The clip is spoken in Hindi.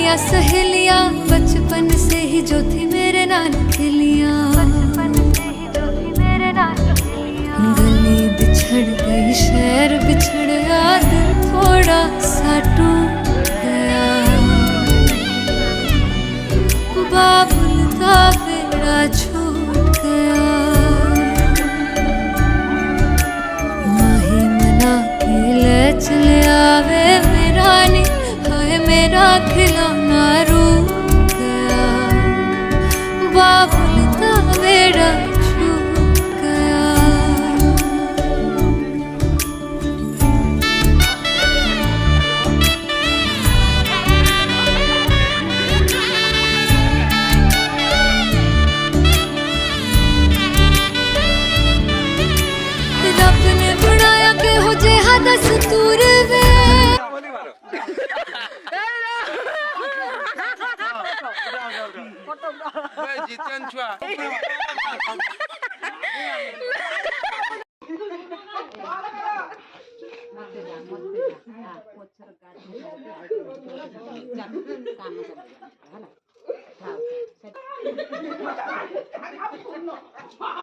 मेरिया सहेलियां बचपन से ही जो थी मेरे नाल खेलियां, गली बिछड़ गई शहर बिछड़ गया, दिल थोड़ा सा टूट गया। बाबुल का बेड़ा छूट गया, माही मना के ले चले आवे मेरा नी, हाय मेरा खिलौना रूठ गया। बाबुल का बेड़ा छूट गया। रब ने बनाया के हो जे दस्तूर वे, জিতেন ছুয়া काम